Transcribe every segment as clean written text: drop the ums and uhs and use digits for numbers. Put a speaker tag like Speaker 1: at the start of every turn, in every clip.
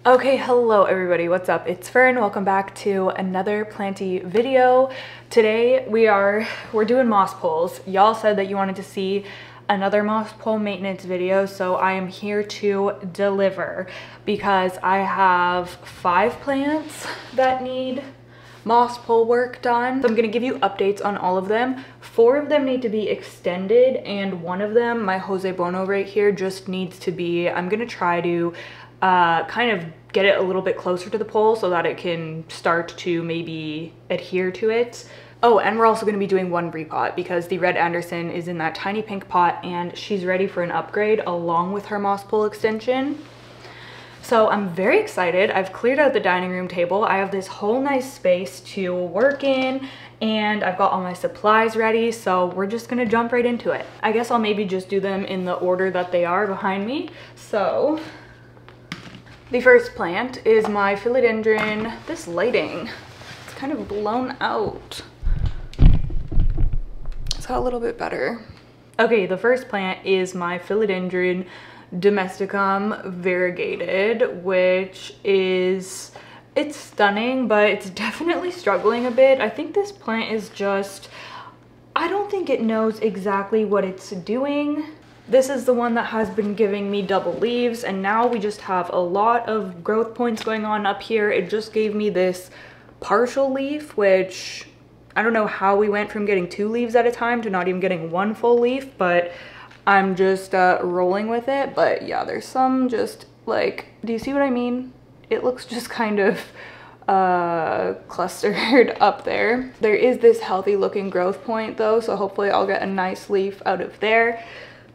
Speaker 1: Okay, hello everybody, what's up? It's Fern. Welcome back to another Planty video. Today we're doing moss poles. Y'all said that you wanted to see another moss pole maintenance video, so I am here to deliver because I have 5 plants that need moss pole work done. So I'm gonna give you updates on all of them. 4 of them need to be extended, and 1 of them, my Jose Buono right here, just needs to be, I'm gonna try to kind of get it a little bit closer to the pole so that it can start to maybe adhere to it. Oh, and we're also going to be doing 1 repot because the red Anderson is in that tiny pink pot and she's ready for an upgrade along with her moss pole extension. So I'm very excited. I've cleared out the dining room table. I have this whole nice space to work in and I've got all my supplies ready, so we're just gonna jump right into it. I guess I'll maybe just do them in the order that they are behind me. So the first plant is my philodendron. This lighting, it's kind of blown out. It's got a little bit better. Okay, the first plant is my philodendron domesticum variegated, which is, it's stunning, but it's definitely struggling a bit. I think this plant is just, I don't think it knows exactly what it's doing. This is the one that has been giving me double leaves, and now we just have a lot of growth points going on up here. It just gave me this partial leaf, which I don't know how we went from getting 2 leaves at a time to not even getting 1 full leaf, but I'm just rolling with it. But yeah, there's some just like, do you see what I mean? It looks just kind of clustered up there. There is this healthy looking growth point though, so hopefully I'll get a nice leaf out of there.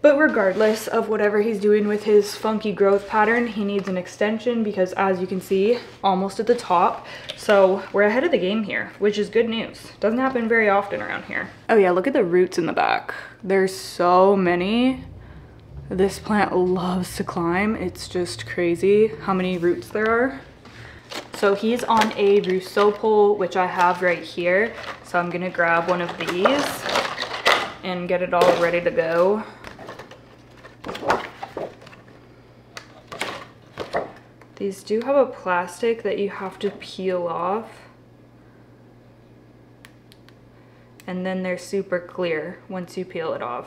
Speaker 1: But regardless of whatever he's doing with his funky growth pattern, he needs an extension because, as you can see, almost at the top. So we're ahead of the game here, which is good news. Doesn't happen very often around here. Oh yeah, look at the roots in the back. There's so many. This plant loves to climb. It's just crazy how many roots there are. So he's on a Rousseau pole, which I have right here. So I'm gonna grab one of these and get it all ready to go. These do have a plastic that you have to peel off, and then they're super clear once you peel it off.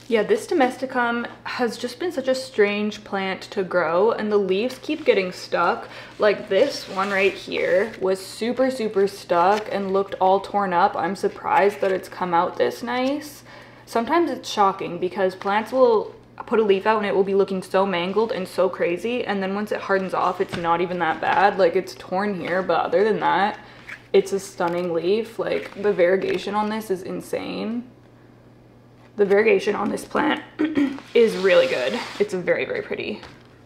Speaker 1: Yeah, this domesticum has just been such a strange plant to grow, and the leaves keep getting stuck. Like this one right here was super stuck and looked all torn up. I'm surprised that it's come out this nice. Sometimes it's shocking because plants will put a leaf out and it will be looking so mangled and so crazy, and then once it hardens off, it's not even that bad. Like, it's torn here, but other than that, it's a stunning leaf. Like, the variegation on this is insane. The variegation on this plant is really good. It's very pretty.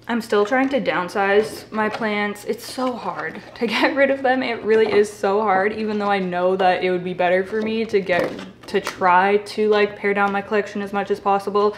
Speaker 1: I'm still trying to downsize my plants. It's so hard to get rid of them. It really is so hard, even though I know that it would be better for me to try to like pare down my collection as much as possible.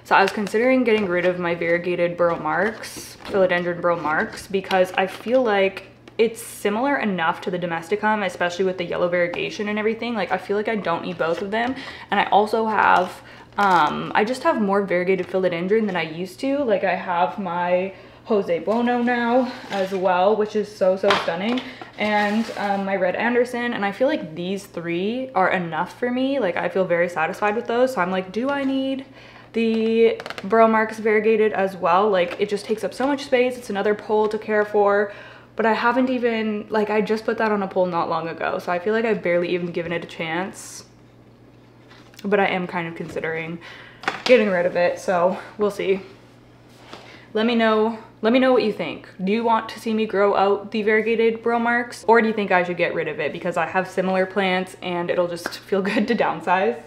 Speaker 1: So I was considering getting rid of my variegated philodendron burl marks, because I feel like it's similar enough to the domesticum, especially with the yellow variegation and everything. Like, I feel like I don't need both of them. And I also have, I just have more variegated philodendron than I used to. Like, I have my Jose Buono now as well, which is so stunning. And my red Anderson, and I feel like these 3 are enough for me. Like, I feel very satisfied with those. So I'm like, do I need the burl marks variegated as well? Like, it just takes up so much space. It's another pole to care for. But I haven't even, like, I just put that on a pole not long ago, so I feel like I've barely even given it a chance. But I am kind of considering getting rid of it, so we'll see. Let me know what you think. Do you want to see me grow out the variegated burl marks, or do you think I should get rid of it because I have similar plants and it'll just feel good to downsize?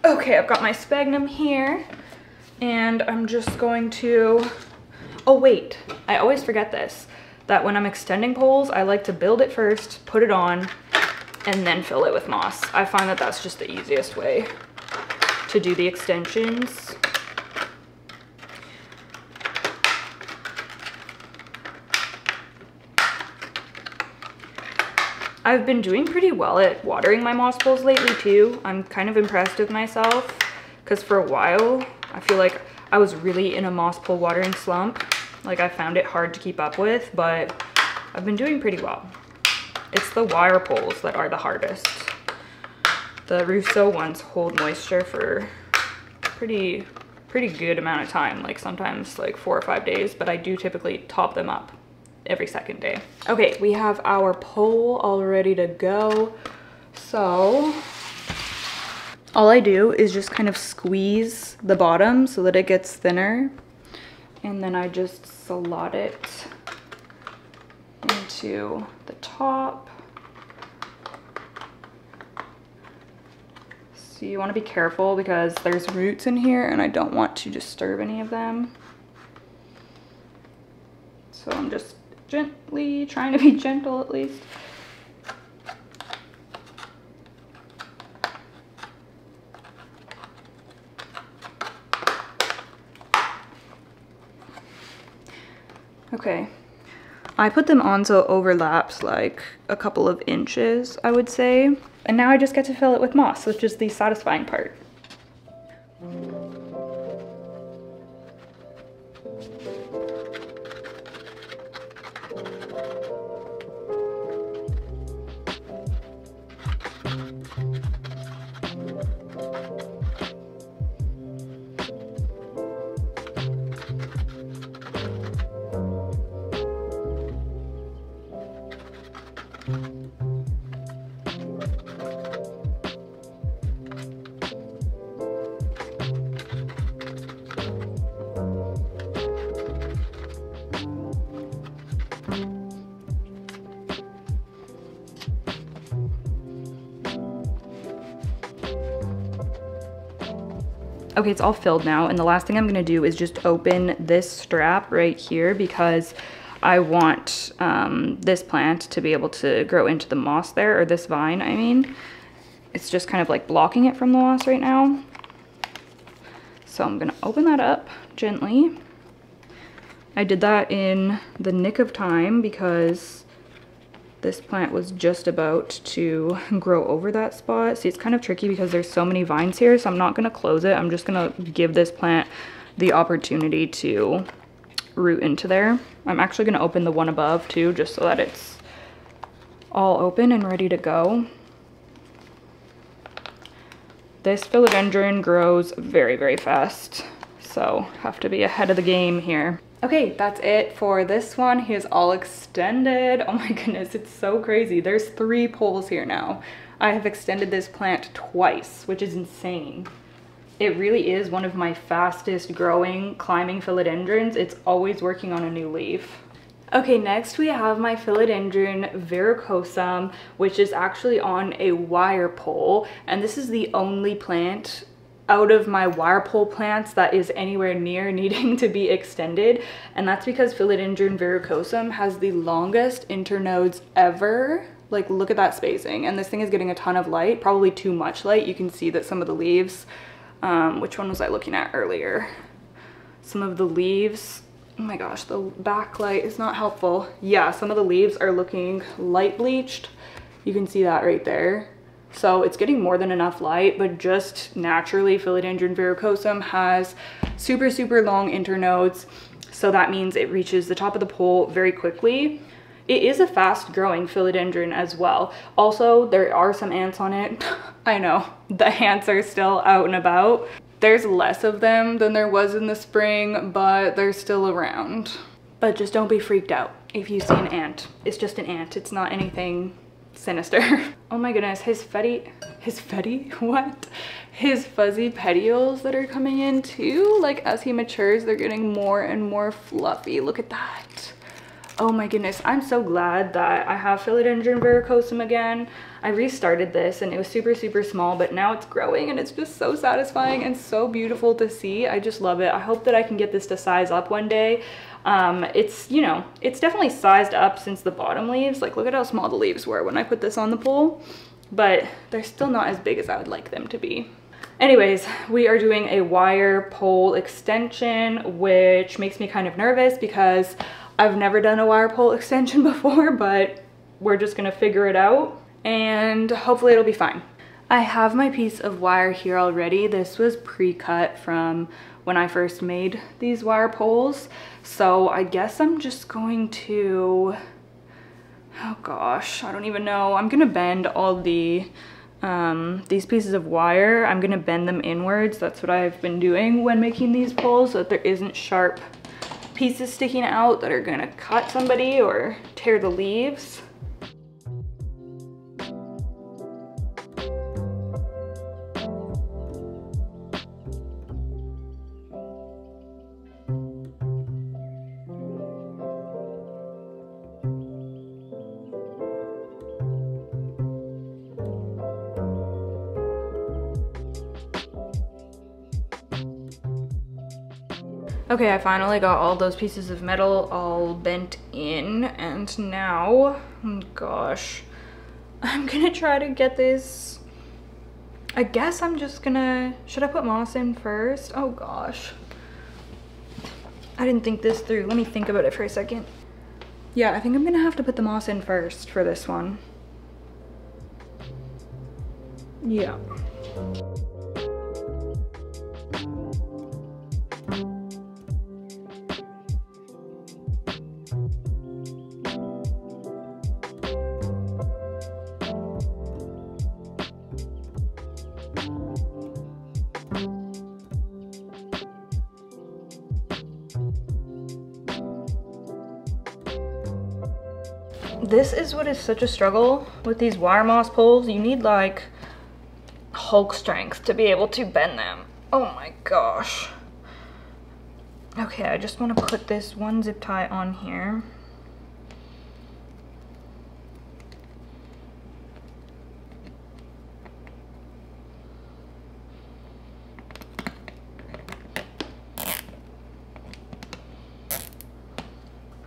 Speaker 1: Okay, I've got my sphagnum here, and I'm just going to, oh wait, I always forget this. That when I'm extending poles, I like to build it first, put it on, and then fill it with moss. I find that that's just the easiest way to do the extensions. I've been doing pretty well at watering my moss poles lately too. I'm kind of impressed with myself because for a while, I feel like I was really in a moss pole watering slump. Like I found it hard to keep up with, but I've been doing pretty well. It's the wire poles that are the hardest. The Russo ones hold moisture for pretty good amount of time, like sometimes like 4 or 5 days, but I do typically top them up every second day. Okay, we have our pole all ready to go. So all I do is just kind of squeeze the bottom so that it gets thinner, and then I just slot it into the top. So you want to be careful because there's roots in here and I don't want to disturb any of them. So I'm just gently trying to be gentle at least. Okay, I put them on so it overlaps like a couple of inches, I would say. And now I just get to fill it with moss, which is the satisfying part. Okay, it's all filled now, and the last thing I'm gonna do is just open this strap right here because I want this plant to be able to grow into the moss there, or this vine, I mean. It's just kind of like blocking it from the moss right now. So I'm gonna open that up gently. I did that in the nick of time because this plant was just about to grow over that spot. See, it's kind of tricky because there's so many vines here, so I'm not gonna close it. I'm just gonna give this plant the opportunity to root into there. I'm actually gonna open the one above too, just so that it's all open and ready to go. This philodendron grows very, very fast, so have to be ahead of the game here. Okay, that's it for this one. Here's all extended. Oh my goodness, it's so crazy. There's 3 poles here now. I have extended this plant twice, which is insane. It really is one of my fastest growing climbing philodendrons. It's always working on a new leaf. Okay, next we have my philodendron verrucosum, which is actually on a wire pole. And this is the only plant out of my wire pole plants that is anywhere near needing to be extended, and that's because philodendron verrucosum has the longest internodes ever. Like, look at that spacing, and this thing is getting a ton of light, probably too much light. You can see that some of the leaves, which one was I looking at earlier? Some of the leaves, oh my gosh, the backlight is not helpful. Yeah, some of the leaves are looking light bleached. You can see that right there. So it's getting more than enough light, but just naturally philodendron verrucosum has super, super long internodes. So that means it reaches the top of the pole very quickly. It is a fast growing philodendron as well. Also, there are some ants on it. I know, the ants are still out and about. There's less of them than there was in the spring, but they're still around. But just don't be freaked out if you see an ant. It's just an ant, it's not anything sinister. Oh my goodness, his fuzzy petioles that are coming in too, like as he matures, they're getting more and more fluffy. Look at that. Oh my goodness, I'm so glad that I have philodendron verrucosum again. I restarted this and it was super, super small, but now it's growing and it's just so satisfying and so beautiful to see. I just love it. I hope that I can get this to size up one day. It's, you know, it's definitely sized up since the bottom leaves. Like, look at how small the leaves were when I put this on the pole, but they're still not as big as I would like them to be. Anyways, we are doing a wire pole extension, which makes me kind of nervous because I've never done a wire pole extension before, but we're just gonna figure it out and hopefully it'll be fine. I have my piece of wire here already. This was pre-cut from when I first made these wire poles. So I guess I'm just going to, oh gosh, I don't even know. I'm gonna bend all the, these pieces of wire. I'm gonna bend them inwards. That's what I've been doing when making these poles so that there isn't sharp pieces sticking out that are gonna cut somebody or tear the leaves. Okay, I finally got all those pieces of metal all bent in, and now, oh gosh, I'm gonna try to get this. I guess I'm just gonna, should I put moss in first? Oh gosh. I didn't think this through. Let me think about it for a second. Yeah, I think I'm gonna have to put the moss in first for this one. Yeah. This is what is such a struggle with these wire moss poles. You need like Hulk strength to be able to bend them. Oh my gosh. Okay, I just want to put this one zip tie on here.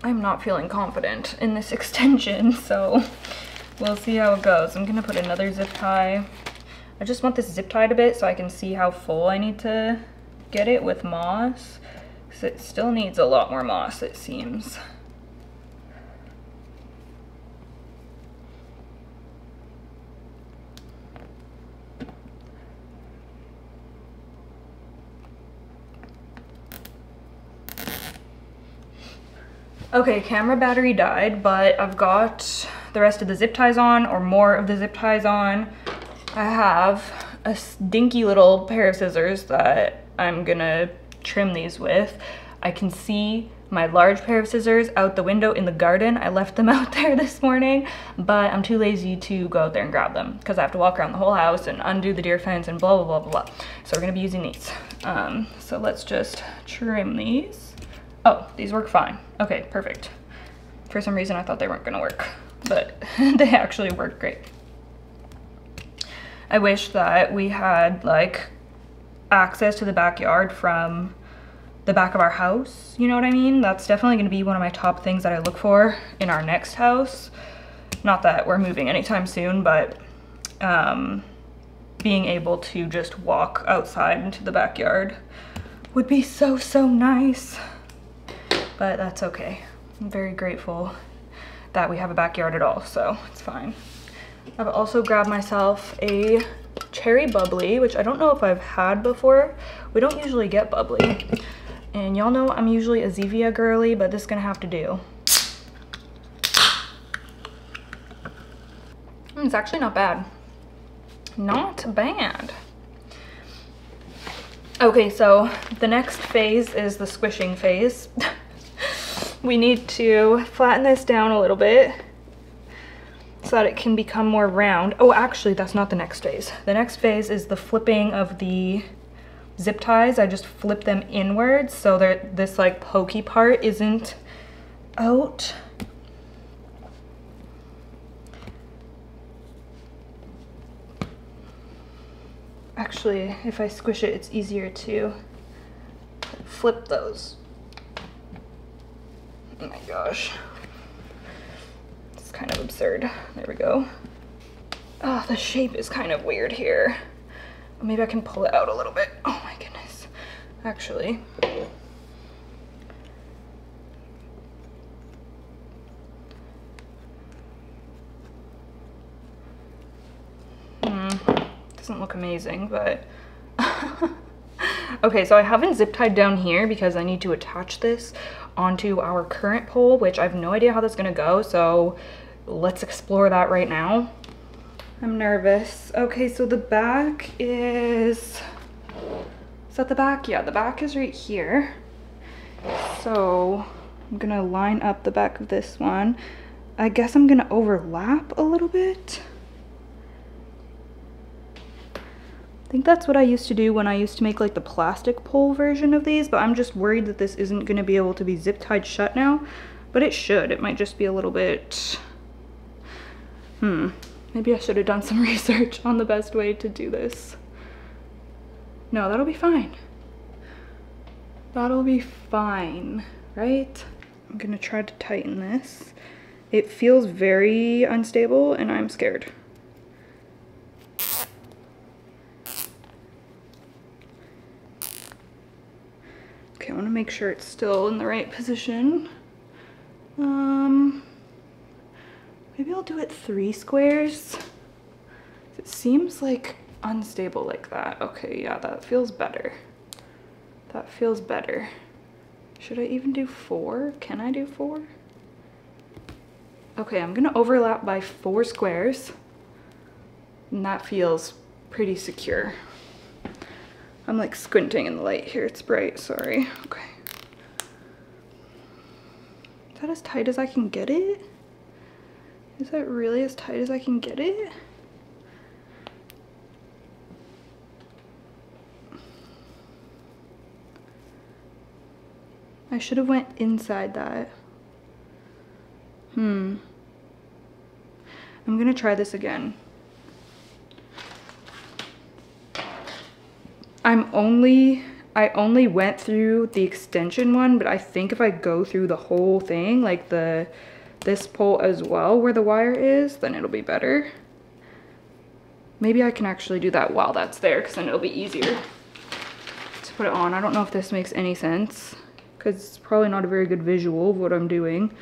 Speaker 1: I'm not feeling confident in this extension, so we'll see how it goes. I'm gonna put another zip tie. I just want this zip tied a bit so I can see how full I need to get it with moss, because it still needs a lot more moss, it seems. Okay, camera battery died, but I've got the rest of the zip ties on, or more of the zip ties on. I have a dinky little pair of scissors that I'm gonna trim these with. I can see my large pair of scissors out the window in the garden. I left them out there this morning, but I'm too lazy to go out there and grab them because I have to walk around the whole house and undo the deer fence and blah, blah, blah, blah, blah. So we're gonna be using these. So let's just trim these. Oh, these work fine. Okay, perfect. For some reason I thought they weren't gonna work, but they actually worked great. I wish that we had like access to the backyard from the back of our house, you know what I mean? That's definitely gonna be one of my top things that I look for in our next house. Not that we're moving anytime soon, but being able to just walk outside into the backyard would be so, so nice. But that's okay. I'm very grateful that we have a backyard at all, so it's fine. I've also grabbed myself a cherry bubbly, which I don't know if I've had before. We don't usually get bubbly. And y'all know I'm usually a Zevia girly, but this is gonna have to do. It's actually not bad. Not bad. Okay, so the next phase is the squishing phase. We need to flatten this down a little bit so that it can become more round. Oh, actually, that's not the next phase. The next phase is the flipping of the zip ties. I just flip them inwards so that this like pokey part isn't out. Actually, if I squish it, it's easier to flip those. Oh my gosh. It's kind of absurd. There we go. Oh, the shape is kind of weird here. Maybe I can pull it out a little bit. Oh my goodness. Actually. Doesn't look amazing, but okay, so I haven't zip tied down here because I need to attach this onto our current pole, which I have no idea how that's gonna go, so let's explore that right now. I'm nervous. Okay, so the back is that the back? Yeah, the back is right here. So I'm gonna line up the back of this one. I guess I'm gonna overlap a little bit. I think that's what I used to do when I used to make like the plastic pole version of these, but I'm just worried that this isn't gonna be able to be zip tied shut now, but it should. It might just be a little bit, maybe I should have done some research on the best way to do this. No, that'll be fine. That'll be fine, right? I'm gonna try to tighten this. It feels very unstable and I'm scared. Okay, I wanna make sure it's still in the right position. Maybe I'll do it 3 squares. It seems like unstable like that. Okay, yeah, that feels better. That feels better. Should I even do 4? Can I do 4? Okay, I'm gonna overlap by 4 squares. And that feels pretty secure. I'm like squinting in the light here, it's bright, sorry. Okay. Is that as tight as I can get it? Is that really as tight as I can get it? I should have went inside that. I'm gonna try this again. I only went through the extension one, but I think if I go through the whole thing, like this pole as well where the wire is, then it'll be better. Maybe I can actually do that while that's there, because then it'll be easier to put it on. I don't know if this makes any sense, because it's probably not a very good visual of what I'm doing,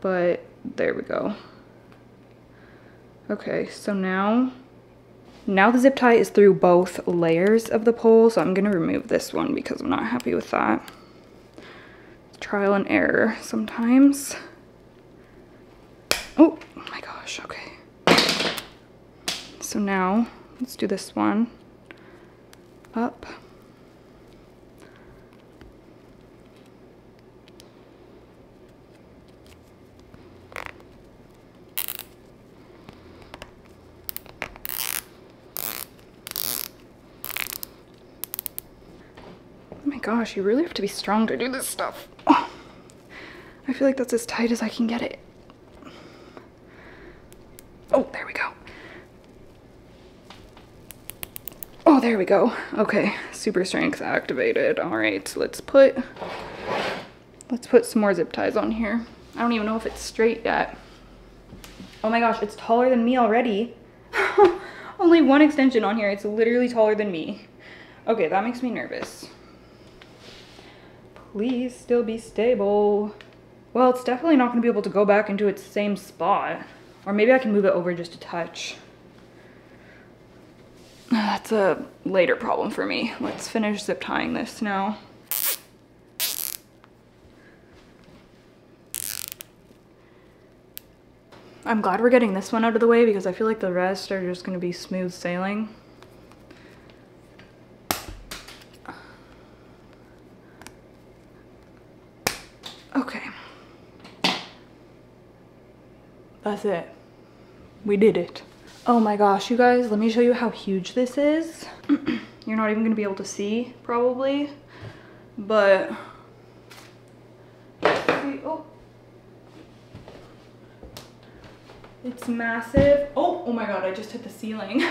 Speaker 1: but there we go. Okay, so now the zip tie is through both layers of the pole, so I'm gonna remove this one because I'm not happy with that. Trial and error sometimes. Oh my gosh, okay. So now, let's do this one. Up. Oh my gosh, you really have to be strong to do this stuff. Oh, I feel like that's as tight as I can get it. Oh, there we go. Oh, there we go. Okay, super strength activated. All right, let's put some more zip ties on here. I don't even know if it's straight yet. Oh my gosh, it's taller than me already. Only one extension on here. It's literally taller than me. Okay, that makes me nervous. Please still be stable. Well, it's definitely not gonna be able to go back into its same spot. Or maybe I can move it over just a touch. That's a later problem for me. Let's finish zip tying this now. I'm glad we're getting this one out of the way because I feel like the rest are just gonna be smooth sailing. Okay. That's it. We did it. Oh my gosh, you guys, let me show you how huge this is. You're not even gonna be able to see, probably, but oh, it's massive. Oh my god, I just hit the ceiling.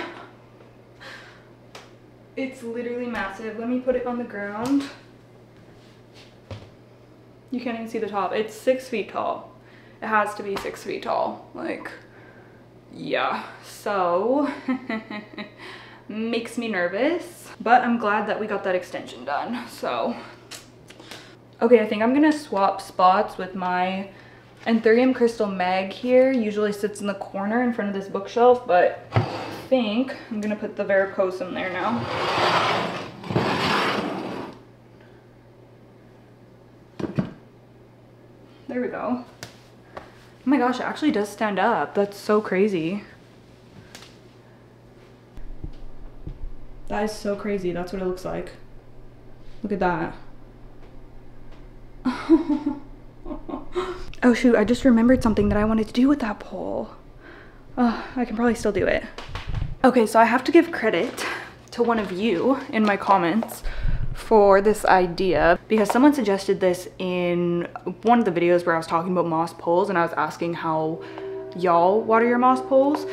Speaker 1: It's literally massive. Let me put it on the ground. You can't even see the top. It's 6 feet tall. It has to be 6 feet tall. Like, yeah, so makes me nervous, but I'm glad that we got that extension done. So okay, I think I'm gonna swap spots with my Anthurium crystal mag here. Usually sits in the corner in front of this bookshelf, but think I'm gonna put the verrucosum there now. There we go. Oh my gosh, it actually does stand up. That's so crazy. That is so crazy. That's what it looks like. Look at that. Oh shoot, I just remembered something that I wanted to do with that pole. I can probably still do it. Okay, so I have to give credit to one of you in my comments for this idea, because someone suggested this in one of the videos where I was talking about moss poles, and I was asking how y'all water your moss poles,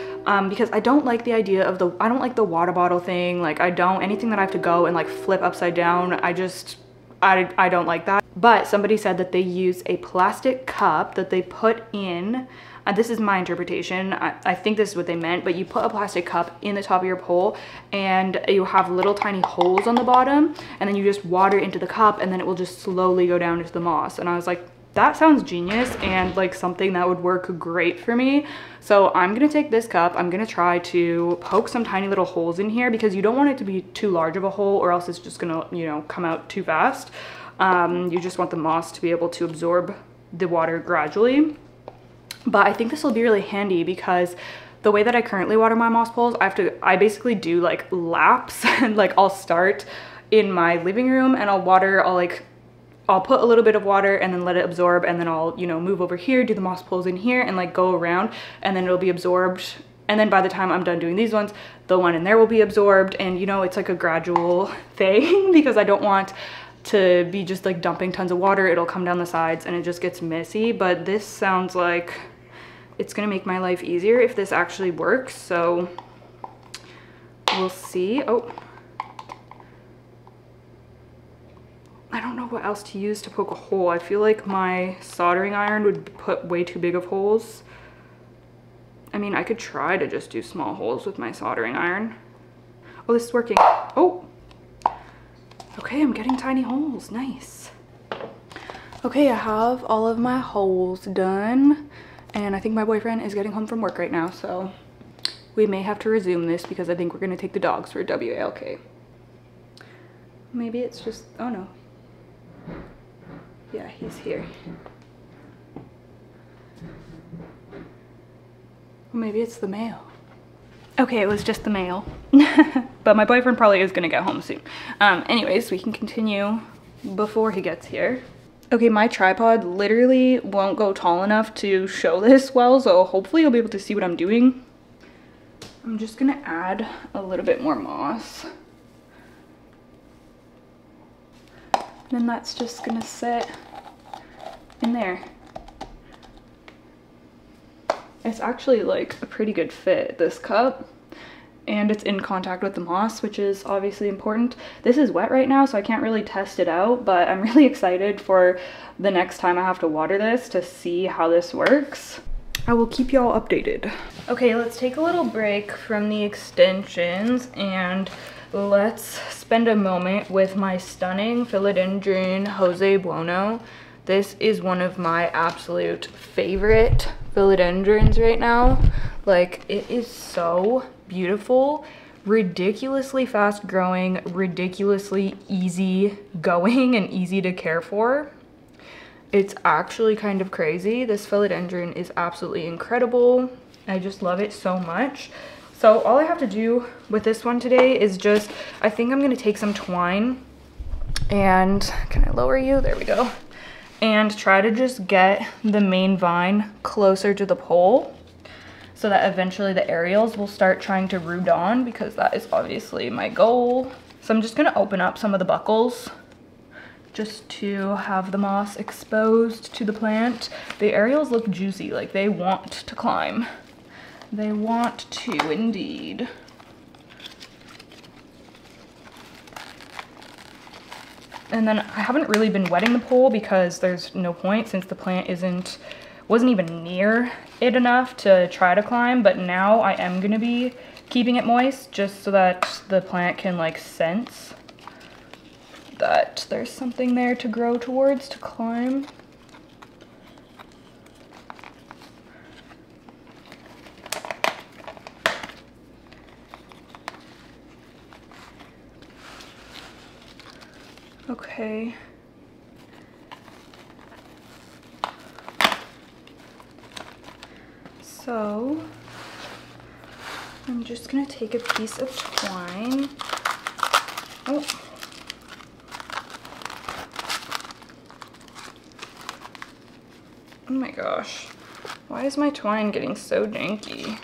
Speaker 1: because I don't like the idea of I don't like the water bottle thing. Like, anything that I have to go and like flip upside down, I don't like that. But somebody said that they use a plastic cup that they put in, this is my interpretation, I think this is what they meant, but you put a plastic cup in the top of your pole and you have little tiny holes on the bottom, and then you just water into the cup, and then it will just slowly go down into the moss. And I was like, that sounds genius, and like something that would work great for me. So I'm gonna take this cup, I'm gonna try to poke some tiny little holes in here, because you don't want it to be too large of a hole, or else it's just gonna, you know, come out too fast. You just want the moss to be able to absorb the water gradually. But I think this will be really handy, because the way that I currently water my moss poles, I basically do like laps. And like, I'll start in my living room and I'll put a little bit of water and then let it absorb, and then I'll, you know, move over here, do the moss poles in here, and like go around, and then it'll be absorbed. And then by the time I'm done doing these ones, the one in there will be absorbed. And you know, it's like a gradual thing, because I don't want to be just like dumping tons of water. It'll come down the sides and it just gets messy. But this sounds like it's gonna make my life easier if this actually works. So we'll see. Oh, I don't know what else to use to poke a hole. I feel like my soldering iron would put way too big of holes. I mean, I could try to just do small holes with my soldering iron. Oh, this is working. Oh, okay, I'm getting tiny holes. Nice. Okay, I have all of my holes done, and I think my boyfriend is getting home from work right now, so we may have to resume this, because I think we're gonna take the dogs for WALK. Maybe it's just, oh no. Yeah, he's here. Maybe it's the mail. Okay, it was just the mail. But my boyfriend probably is gonna get home soon. Anyways, we can continue before he gets here. Okay, my tripod literally won't go tall enough to show this well, so hopefully you'll be able to see what I'm doing. I'm just gonna add a little bit more moss. Then that's just gonna sit in there. It's actually like a pretty good fit, this cup, and it's in contact with the moss, which is obviously important. This is wet right now, so I can't really test it out, but I'm really excited for the next time I have to water this to see how this works. I will keep y'all updated. Okay, let's take a little break from the extensions and let's spend a moment with my stunning philodendron Jose Buono. This is one of my absolute favorite philodendrons right now. Like, it is so beautiful, ridiculously fast growing, ridiculously easy going, and easy to care for. It's actually kind of crazy. This philodendron is absolutely incredible. I just love it so much. So all I have to do with this one today is just, I think I'm gonna take some twine and, can I lower you? There we go. And try to just get the main vine closer to the pole so that eventually the aerials will start trying to root on, because that is obviously my goal. So I'm just gonna open up some of the buckles just to have the moss exposed to the plant. The aerials look juicy, like they want to climb. They want to indeed. And then I haven't really been wetting the pole because there's no point, since the plant wasn't even near it enough to try to climb, but now I am gonna be keeping it moist just so that the plant can like sense that there's something there to grow towards, to climb. Okay. So I'm just gonna take a piece of twine. Oh. Oh my gosh. Why is my twine getting so janky?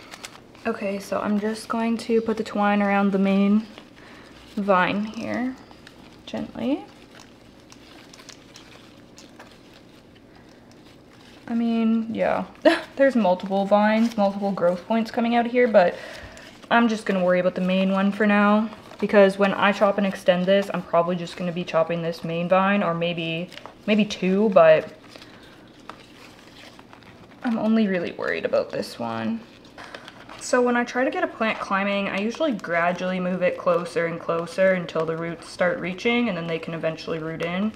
Speaker 1: Okay, so I'm just going to put the twine around the main vine here, gently. I mean, yeah, there's multiple vines, multiple growth points coming out of here, but I'm just gonna worry about the main one for now, because when I chop and extend this, I'm probably just gonna be chopping this main vine, or maybe two, but I'm only really worried about this one. So when I try to get a plant climbing, I usually gradually move it closer and closer until the roots start reaching, and then they can eventually root in.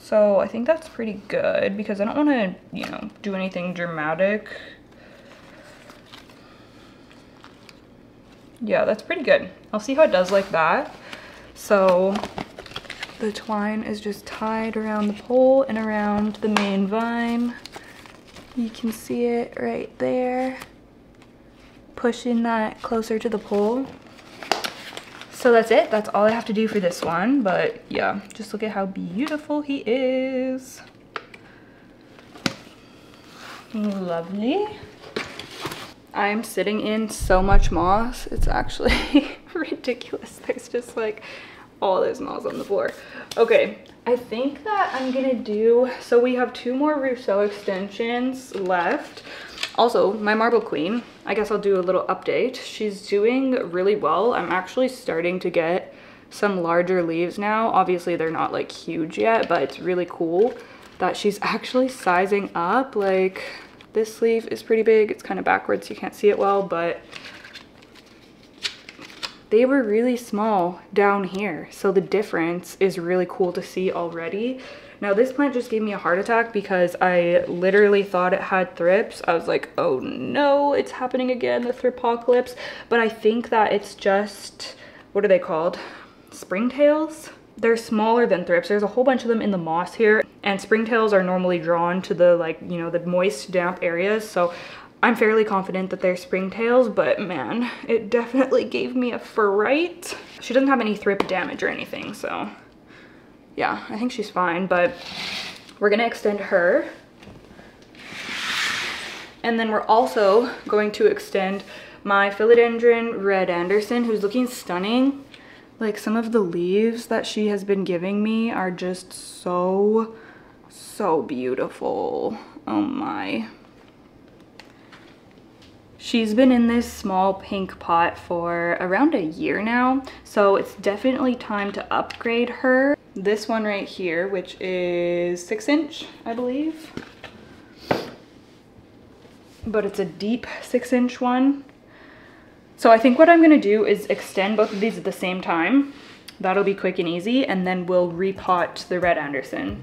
Speaker 1: So I think that's pretty good, because I don't want to, you know, do anything dramatic. Yeah, that's pretty good. I'll see how it does like that. So the twine is just tied around the pole and around the main vine. You can see it right there, pushing that closer to the pole. So that's it. That's all I have to do for this one. But yeah, just look at how beautiful he is. Lovely. I'm sitting in so much moss. It's actually ridiculous. There's just like all this moss on the floor. Okay, I think that I'm gonna do, so we have 2 more Rousseau extensions left. Also, my marble queen, I guess I'll do a little update. She's doing really well. I'm actually starting to get some larger leaves now. Obviously, they're not like huge yet, but it's really cool that she's actually sizing up. Like, this leaf is pretty big. It's kind of backwards, you can't see it well, but they were really small down here. So the difference is really cool to see already. Now this plant just gave me a heart attack because I literally thought it had thrips. I was like, oh no, it's happening again, the thripocalypse. But I think that it's just, what are they called? Springtails? They're smaller than thrips. There's a whole bunch of them in the moss here, and springtails are normally drawn to the, like, you know, the moist, damp areas. So I'm fairly confident that they're springtails, but man, it definitely gave me a fright. She doesn't have any thrip damage or anything, so yeah, I think she's fine, but we're gonna extend her. And then we're also going to extend my philodendron red Anderson, who's looking stunning. Like, some of the leaves that she has been giving me are just so beautiful. Oh my. She's been in this small pink pot for around a year now, so it's definitely time to upgrade her. This one right here, which is 6-inch, I believe. But it's a deep 6-inch one. So I think what I'm gonna do is extend both of these at the same time. That'll be quick and easy, and then we'll repot the red Anderson.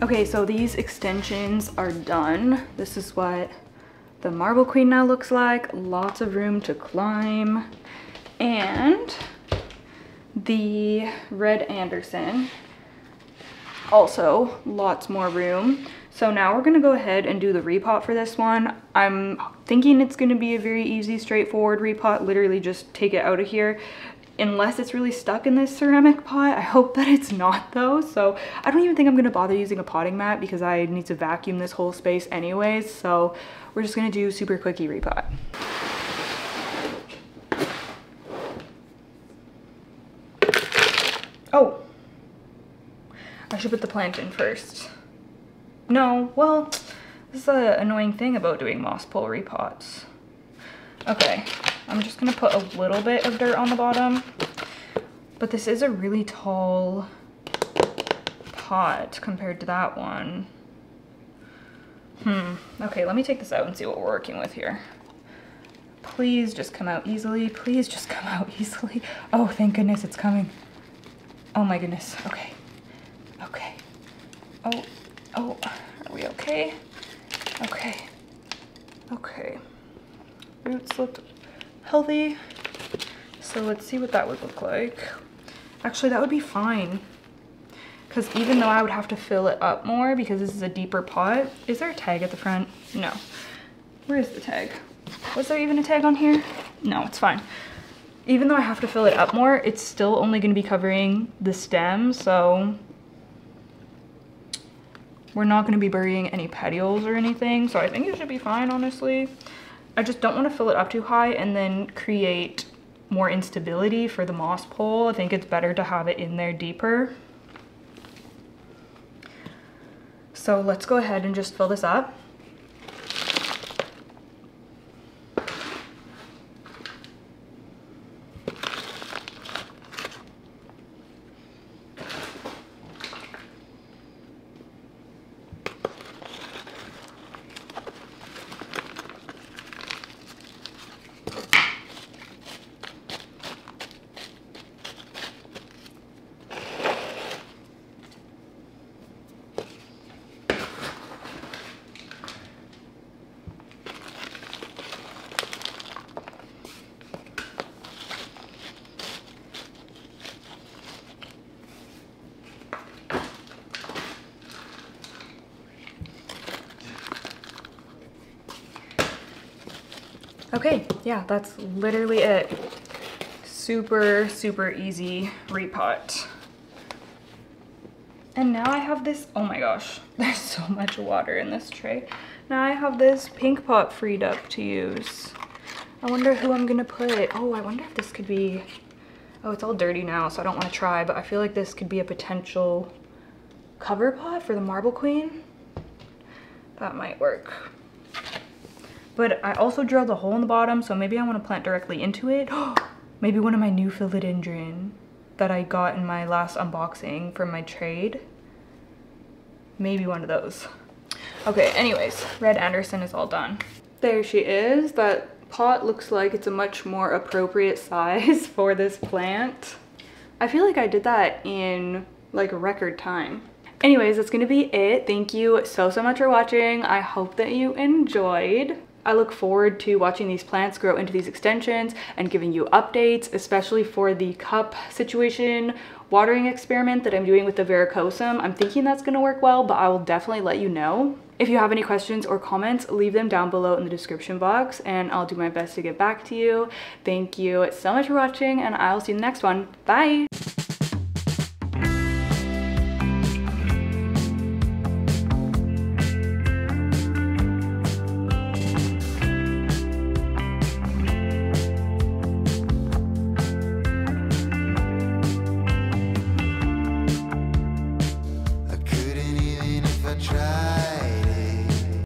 Speaker 1: Okay, so these extensions are done. This is what the marble queen now looks like. Lots of room to climb. And the red Anderson, also lots more room. So now we're gonna go ahead and do the repot for this one. I'm thinking it's gonna be a very easy, straightforward repot. Literally just take it out of here. Unless it's really stuck in this ceramic pot. I hope that it's not though. So I don't even think I'm gonna bother using a potting mat because I need to vacuum this whole space anyways. So we're just gonna do super quickie repot. put the plant in first. No, well, this is the annoying thing about doing moss pole repots. Okay, I'm just gonna put a little bit of dirt on the bottom, but this is a really tall pot compared to that one. Okay, let me take this out and see what we're working with here. Please just come out easily. Please just come out easily. Oh, thank goodness it's coming. Oh my goodness. Okay. Okay. Oh, are we okay? Okay. Okay. Roots look healthy. So let's see what that would look like. Actually, that would be fine. Because even though I would have to fill it up more because this is a deeper pot. Is there a tag at the front? No. Where is the tag? Was there even a tag on here? No, it's fine. Even though I have to fill it up more, it's still only going to be covering the stem, so we're not going to be burying any petioles or anything, so I think it should be fine, honestly. I just don't want to fill it up too high and then create more instability for the moss pole. I think it's better to have it in there deeper. So let's go ahead and just fill this up. Okay, yeah, that's literally it. Super, super easy repot. And now I have this, oh my gosh, there's so much water in this tray. Now I have this pink pot freed up to use. I wonder who I'm gonna put. Oh, I wonder if this could be, oh, it's all dirty now, so I don't wanna try, but I feel like this could be a potential cover pot for the marble queen. That might work. But I also drilled a hole in the bottom, so maybe I want to plant directly into it. Maybe one of my new philodendron that I got in my last unboxing from my trade. Maybe one of those. Okay, anyways, Red Anderson is all done. There she is. That pot looks like it's a much more appropriate size for this plant. I feel like I did that in like a record time. Anyways, that's gonna be it. Thank you so much for watching. I hope that you enjoyed. I look forward to watching these plants grow into these extensions and giving you updates, especially for the cup situation watering experiment that I'm doing with the verrucosum. I'm thinking that's gonna work well, but I will definitely let you know. If you have any questions or comments, leave them down below in the description box and I'll do my best to get back to you. Thank you so much for watching and I'll see you in the next one. Bye!